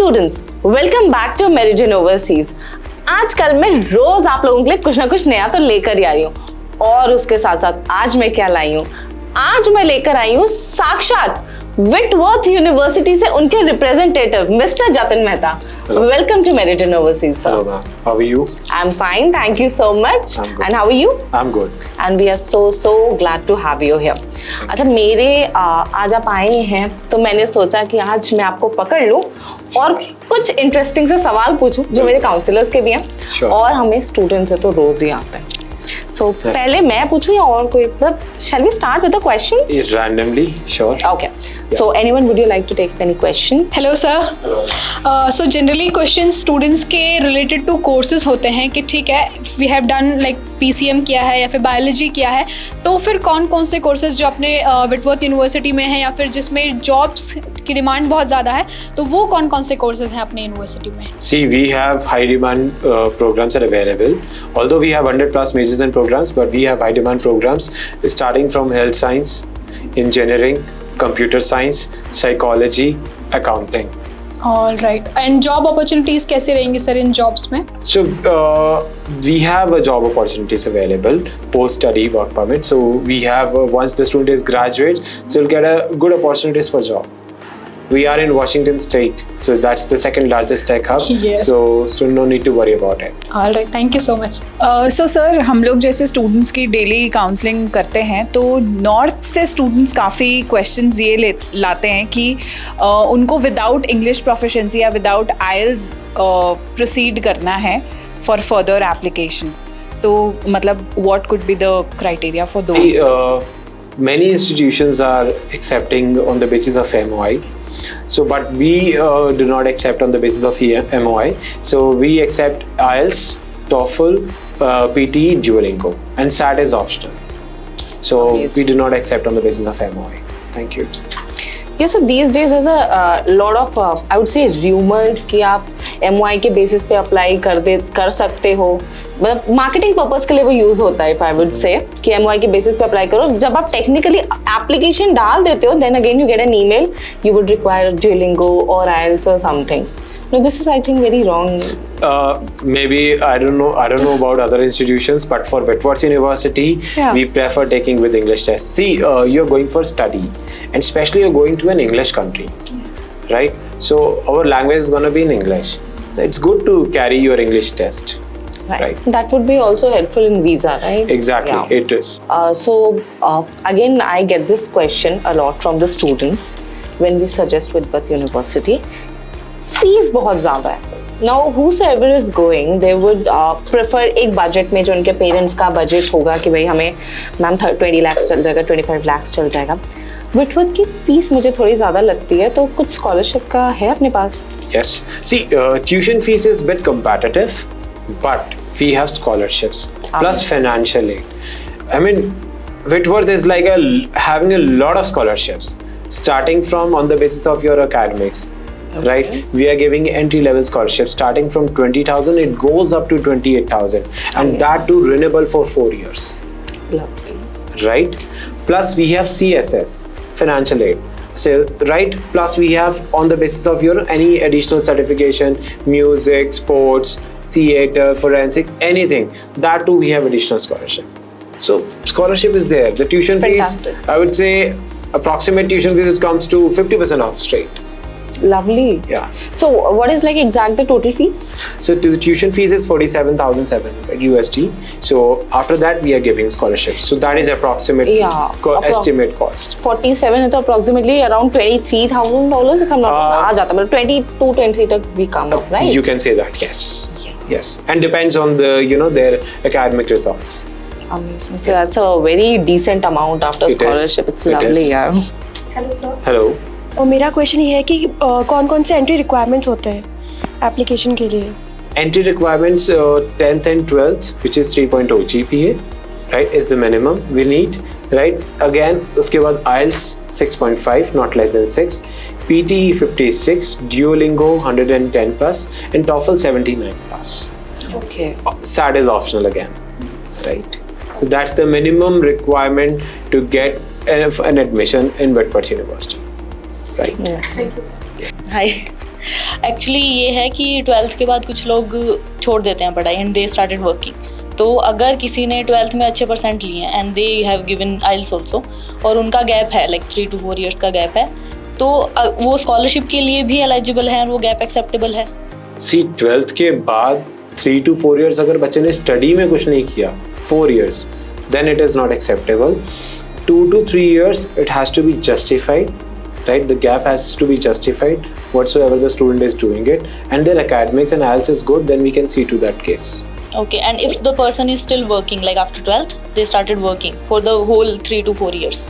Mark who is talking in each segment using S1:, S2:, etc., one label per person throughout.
S1: Students, welcome back to Meridian Overseas. आजकल मैं रोज आप लोगों के लिए कुछ ना कुछ नया तो लेकर ही आ रही हूँ, और उसके साथ साथ आज मैं क्या लाई हूँ? आज मैं लेकर आई हूँ साक्षात विटवर्थ यूनिवर्सिटी से उनके representative mister Jatin Mehta. Welcome to Meridian Overseas sir.
S2: Hello ma'am, how are you?
S1: I'm fine, thank you so much.
S2: I'm good.
S1: And how are you?
S2: I'm good.
S1: And we are so glad to have you here. अच्छा, मेरे आज आप आए हैं तो मैंने सोचा कि आज मैं आपको पकड़ लूं और कुछ इंटरेस्टिंग से सवाल पूछूं जो मेरे काउंसलर्स के भी हैं।
S2: Sure.
S1: और हमें स्टूडेंट्स से तो रोज ही आते हैं। So पहले मैं पूछूं या और कोई? मतलब shall we start with the questions?
S2: Randomly, sure.
S1: Okay. So anyone, would you like to take any question?
S3: Hello sir.
S2: Hello.
S3: So generally question students के रिलेटेड टू कोर्सेज होते हैं कि ठीक है, we have done like PCM किया है या फिर बायोलॉजी किया है, तो फिर कौन कौन से कोर्सेज जो अपने विटवर्थ यूनिवर्सिटी में हैं या फिर जिसमें जॉब्स की डिमांड बहुत ज़्यादा है, तो वो कौन कौन से कोर्सेज हैं अपने यूनिवर्सिटी में?
S2: See, we have high demand programs are available. Although we have 100+ majors and programs, but we have high demand programs starting from health science, engineering, computer science, psychology, accounting.
S3: All right. And job opportunities कैसे रहेंगी sir इन jobs में?
S2: So we have job opportunities available post study work permit. So we have once the student is graduate, so you'll get a good opportunities for job. We are in Washington State, so that's the second largest tech hub.
S3: Yes.
S2: So no need to worry about it.
S3: All right, thank you so much.
S4: So sir, हम लोग जैसे students की daily counselling करते हैं तो north से students काफ़ी questions ये लाते हैं कि उनको विदाउट इंग्लिश प्रोफिशिएंसी या विदाउट आइल्स प्रोसीड करना है फॉर फर्दर एप्लीकेशन। तो मतलब what could be the criteria for
S2: See,
S4: those?
S2: many institutions are accepting on the basis of MOI. So, but we do not accept on the basis of MOI. So we accept IELTS, TOEFL, PT, Duolingo, and SAT is optional. So
S1: Amazing.
S2: we do not accept on the basis of MOI. Thank you.
S1: Yeah, so these days there's a lot of I would say rumors कि आप MOI के basis पे apply कर सकते हो। मतलब marketing purpose के लिए वो यूज होता है, if I would say कि MOI के बेसिस पे अप्लाई करो। जब आप टेक्निकली एप्लीकेशन डाल देते हो, then again you get an email, you would require Duolingo or IELTS or something. No, this is I think very wrong.
S2: Maybe I don't know about other institutions, but for Whitworth University,
S1: Yeah.
S2: we prefer taking with English test. See, you're going for study, and especially you're going to an English country, right? So our language is gonna be in English. So it's good to carry your English test. Right.
S1: That would be also helpful in visa, right?
S2: Exactly,
S1: Yeah.
S2: it is.
S1: Again, I get this question a lot from the students when we suggest Whitworth University. Fees बहुत ज़्यादा है. Now, whosoever is going, they would prefer एक budget में जो उनके parents का budget होगा कि भाई हमें मैम 20 lakhs चल जाएगा, 25 lakhs चल जाएगा. Whitworth की फीस मुझे थोड़ी ज़्यादा लगती है, तो कुछ scholarship का है अपने पास?
S2: Yes. See, tuition fees is bit competitive, but we have scholarships plus financial aid. I mean, Whitworth is like having a lot of scholarships, starting from on the basis of your academics.
S1: Okay.
S2: Right, we are giving entry-level scholarships starting from 20,000. It goes up to 28,000, and that too renewable for 4 years.
S1: Lovely.
S2: Right? Plus we have CSS, financial aid. So right, plus we have on the basis of your any additional certification, music, sports, theater, forensic, anything, that too we have additional scholarship. So scholarship is there. The tuition
S1: Fantastic.
S2: fees, I would say approximate tuition fees, it comes to 50% off straight.
S1: Lovely.
S2: Yeah.
S1: So what is like exact the total fees?
S2: So the tuition fees is 47,700 USD. So after that we are giving scholarships. So that is approximate estimate cost.
S1: 47 है तो approximately around $23,000 if I'm not आ जाता, मतलब 22, 23 तक we come up, right?
S2: You can say that, yes.
S1: Yeah.
S2: Yes. And depends on the their academic results.
S1: Amazing. So that's a very decent amount after
S2: It is.
S1: scholarship. It's
S2: It
S1: lovely,
S2: is.
S1: yeah.
S5: Hello sir,
S2: Hello.
S5: और मेरा question ये है कि कौन कौन से entry requirements होते हैं एप्लीकेशन के लिए?
S2: Entry requirements 10th and 12th, which is 3.0 GPA, right, is the minimum we need, right? Again, उसके बाद IELTS 6.5, not less than 6, PTE 56, Duolingo 110 plus, and TOEFL 79 plus.
S1: Okay.
S2: SAT is optional again, right? So that's the minimum requirement to get an admission in Whitworth University, right?
S1: Yeah.
S5: Thank you sir.
S1: Hi.
S6: Actually ये है कि 12th के बाद कुछ लोग छोड़ देते हैं पढ़ाई एंड दे स्टार्टेड वर्किंग। तो अगर किसी ने 12th में अच्छे परसेंट लिए हैं and they have given IELTS also और उनका गैप है लाइक 3 to 4 years का गैप है, तो वो स्कॉलरशिप के लिए भी एलिजिबल है और वो गैप एक्सेप्टेबल है।
S2: सी 12th के बाद 3 to 4 years अगर बच्चे ने स्टडी में कुछ नहीं किया 4 years, then it is not acceptable. 2 to 3 years it has to be justified, right? The gap has to be justified whatsoever the student is doing it, and their academics and IELTS is good, then we can see to that case.
S6: Okay, and if the person is still working, like after 12th, they started working for the whole 3 to 4 years.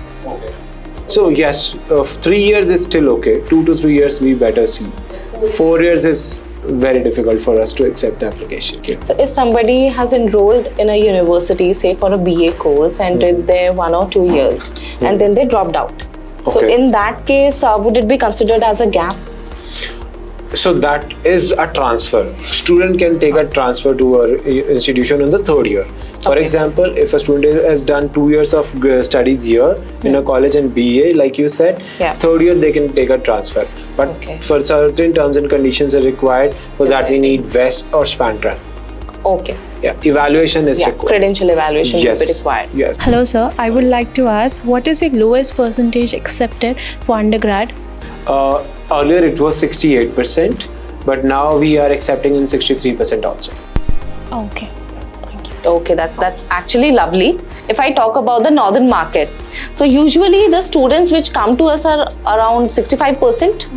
S2: So yes, 3 years is still okay. 2 to 3 years we better see. 4 years is very difficult for us to accept the application.
S1: So if somebody has enrolled in a university, say for a BA course, and did there 1 or 2 years, and then they dropped out. So
S2: Okay.
S1: in that case, would it be considered as a gap?
S2: So that is a transfer. Student can take a transfer to a institution in the 3rd year. For
S1: Okay.
S2: example, if a student has done 2 years of studies here in a college and BA, like you said,
S1: Yeah.
S2: 3rd year they can take a transfer. But
S1: Okay.
S2: for certain terms and conditions are required. For that we
S1: Definitely.
S2: need VEST or SPANTRAN.
S1: Okay.
S2: Yeah, evaluation is
S1: Yeah,
S2: required.
S1: credential evaluation
S2: Yes.
S1: will be required.
S2: Yes.
S7: Hello sir, I would like to ask what is the lowest percentage accepted for undergrad?
S2: Earlier it was 68%, but now we are accepting in 63% also.
S7: Okay.
S1: Okay, that's actually lovely. If I talk about the northern market, so usually the students which come to us are around 65%.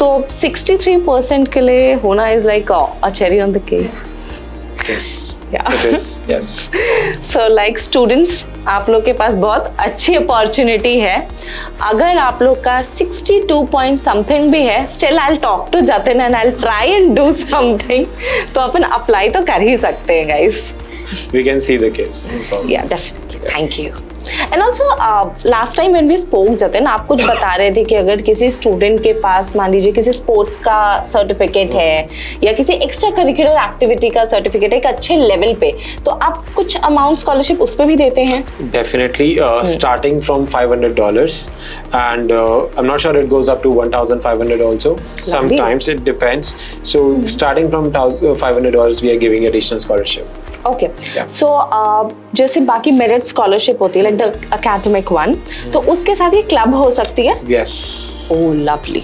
S1: So 63% के लिए होना is like a cherry on the cake.
S2: Yes.
S1: Yeah.
S2: It is. Yes.
S1: So like students, आप लोग के पास बहुत अच्छी opportunity है। अगर आप लोग का 62 point something भी है, still I'll talk to Jatin and I'll try and do something. तो अपन अप्लाई तो कर ही सकते हैं guys.
S2: We can see the case. No problem.
S1: Yeah, definitely. Thank you. And also, last time when we spoke, Jatin, आप कुछ बता रहे थे कि अगर किसी स्टूडेंट के पास मान लीजिए किसी स्पोर्ट्स का सर्टिफिकेट है या किसी एक्स्ट्रा करिकुलर एक्टिविटी का सर्टिफिकेट है एक अच्छे लेवल पे, तो आप कुछ अमाउंट स्कॉलरशिप उस पे भी देते हैं?
S2: Definitely, starting from $500, and I'm not sure it goes up to $1,500 also. Sometimes it depends. So starting from $500, we are giving additional scholarship.
S1: Okay
S2: Yeah.
S1: सो जैसे बाकी मेरिट स्कॉलरशिप होती है लाइक द एकेडमिक वन, तो उसके साथ ये club हो सकती है?
S2: Yes.
S1: ओह लवली।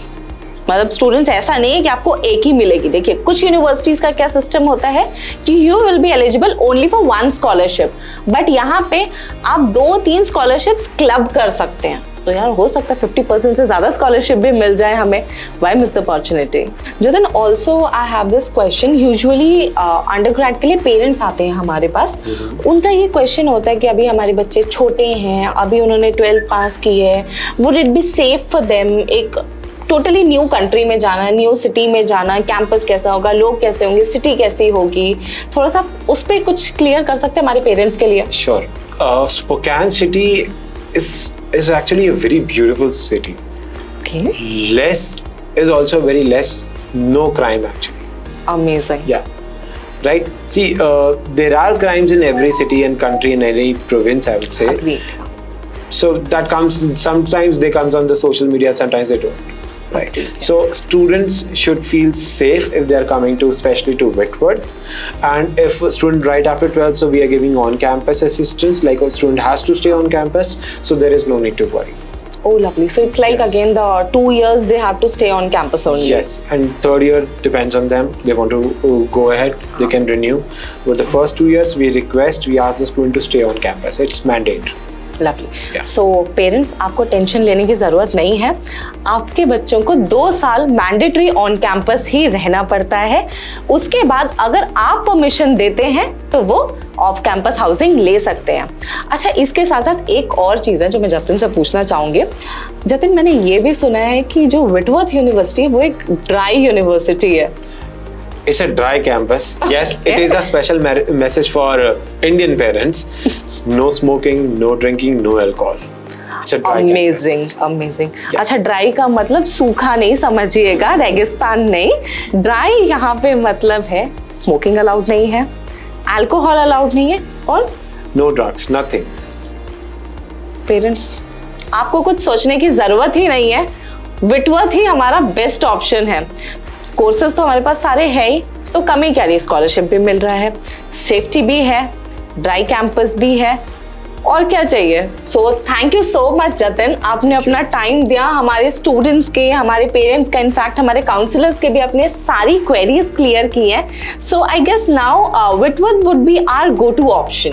S1: मतलब स्टूडेंट्स ऐसा नहीं है कि आपको एक ही मिलेगी। देखिए कुछ यूनिवर्सिटीज का क्या सिस्टम होता है कि you will be eligible only for 1 scholarship, but यहाँ पे आप 2-3 स्कॉलरशिप्स क्लब कर सकते हैं। तो यार हो सकता है 50% से ज्यादा स्कॉलरशिप भी मिल जाए हमें। Why miss the opportunity? Jatin, also I have this question. Usually undergrad के लिए पेरेंट्स आते हैं हमारे पास, उनका ये क्वेश्चन होता है कि अभी हमारे बच्चे छोटे हैं, अभी उन्होंने 12th पास की है, would it be safe for them एक टोटली न्यू कंट्री में जाना, न्यू सिटी में जाना, कैंपस कैसा होगा, लोग कैसे होंगे, सिटी कैसी होगी, थोड़ा सा उस पर कुछ क्लियर कर सकते हैं हमारे पेरेंट्स के लिए?
S2: Sure. Spokane city is actually a very beautiful city.
S1: Okay.
S2: Less is also very less. No crime actually.
S1: Amazing.
S2: Yeah. Right. See, there are crimes in every city and country in any province, I would say.
S1: Agreed.
S2: So that comes, sometimes they comes on the social media, sometimes they don't. Right.
S1: Agreed.
S2: So students should feel safe if they are coming to, especially to Whitworth. And if a student right after 12th, so we are giving on-campus assistance, like a student has to stay on campus, so there is no need to worry.
S1: Oh, lovely. So it's like
S2: Yes.
S1: again the 2 years they have to stay on campus only.
S2: Yes, and 3rd year depends on them. They want to go ahead, they can renew. But the first 2 years, we ask the student to stay on campus. It's mandate.
S1: Lovely.
S2: Yeah.
S1: So parents, आपको tension लेने की ज़रूरत नहीं है। आपके बच्चों को 2 साल मैंडेटरी ऑन कैंपस ही रहना पड़ता है। उसके बाद अगर आप परमिशन देते हैं तो वो ऑफ कैंपस हाउसिंग ले सकते हैं। अच्छा, इसके साथ साथ एक और चीज़ है जो मैं जतिन से पूछना चाहूँगी। जतिन, मैंने ये भी सुना है कि जो whitworth यूनिवर्सिटी है वो एक ड्राई यूनिवर्सिटी है।
S2: It's a dry campus. Yes, it is a special message for Indian parents. No smoking, no drinking, no alcohol. It's a dry
S1: amazing
S2: campus.
S1: Amazing.
S2: Yes.
S1: अच्छा, ड्राई का मतलब सूखा नहीं समझिएगा, रेगिस्तान नहीं। ड्राई यहाँ पे मतलब है स्मोकिंग अलाउड नहीं है, अल्कोहल अलाउड नहीं है, और
S2: No drugs, nothing.
S1: पेरेंट्स, आपको कुछ सोचने की जरूरत ही नहीं है। Whitworth ही हमारा बेस्ट ऑप्शन है। कोर्सेज तो हमारे पास सारे है ही, तो कमी क्या रही, स्कॉलरशिप भी मिल रहा है, सेफ्टी भी है, ड्राई कैंपस भी है, और क्या चाहिए। So thank you so much Jatin, आपने अपना टाइम दिया, हमारे स्टूडेंट्स के, हमारे पेरेंट्स का, इनफैक्ट हमारे काउंसलर्स के भी अपने सारी क्वेरीज क्लियर की हैं। So I guess now Whitworth would be our go to option.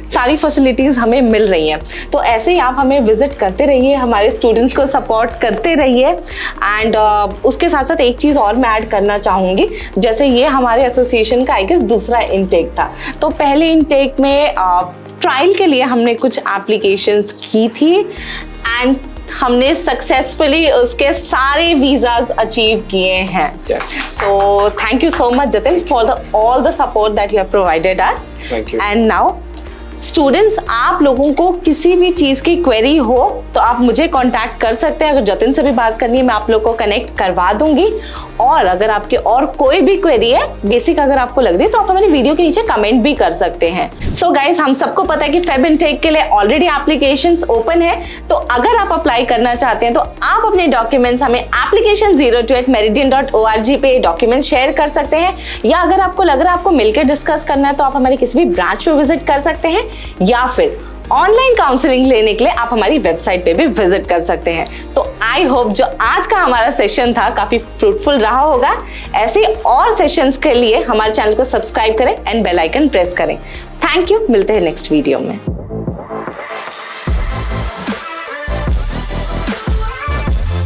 S1: सारी फैसिलिटीज़ हमें मिल रही हैं, तो ऐसे ही आप हमें विजिट करते रहिए, हमारे स्टूडेंट्स को सपोर्ट करते रहिए। एंड उसके साथ साथ एक चीज़ और मैं ऐड करना चाहूँगी, जैसे ये हमारे एसोसिएशन का आई गेस दूसरा इनटेक था, तो पहले इनटेक में ट्रायल के लिए हमने कुछ एप्लीकेशंस की थी एंड हमने सक्सेसफुली उसके सारे वीज़ाज अचीव किए हैं। So thank you so much Jatin for all the support that you have provided us. And now students, आप लोगों को किसी भी चीज़ की क्वेरी हो तो आप मुझे कांटेक्ट कर सकते हैं। अगर जतिन से भी बात करनी है मैं आप लोग को कनेक्ट करवा दूंगी, और अगर आपके और कोई भी क्वेरी है बेसिक अगर आपको लग रही है तो आप हमारी वीडियो के नीचे कमेंट भी कर सकते हैं। सो गाइज, हम सबको पता है कि फेब इनटेक के लिए ऑलरेडी एप्लीकेशंस ओपन है, तो अगर आप अप्लाई करना चाहते हैं तो आप अपने डॉक्यूमेंट्स हमें application028meridian.org पे डॉक्यूमेंट शेयर कर सकते हैं, या अगर आपको लग रहा है आपको मिलकर डिस्कस करना है तो आप हमारे किसी भी ब्रांच पे विजिट कर सकते हैं, या फिर ऑनलाइन काउंसलिंग लेने के लिए आप हमारी वेबसाइट पे भी विजिट कर सकते हैं। तो आई होप जो आज का हमारा सेशन था काफी फ्रूटफुल रहा होगा। ऐसे और सेशंस के लिए हमारे चैनल को सब्सक्राइब करें एंड बेल आइकन प्रेस करें। थैंक यू, मिलते हैं नेक्स्ट वीडियो में।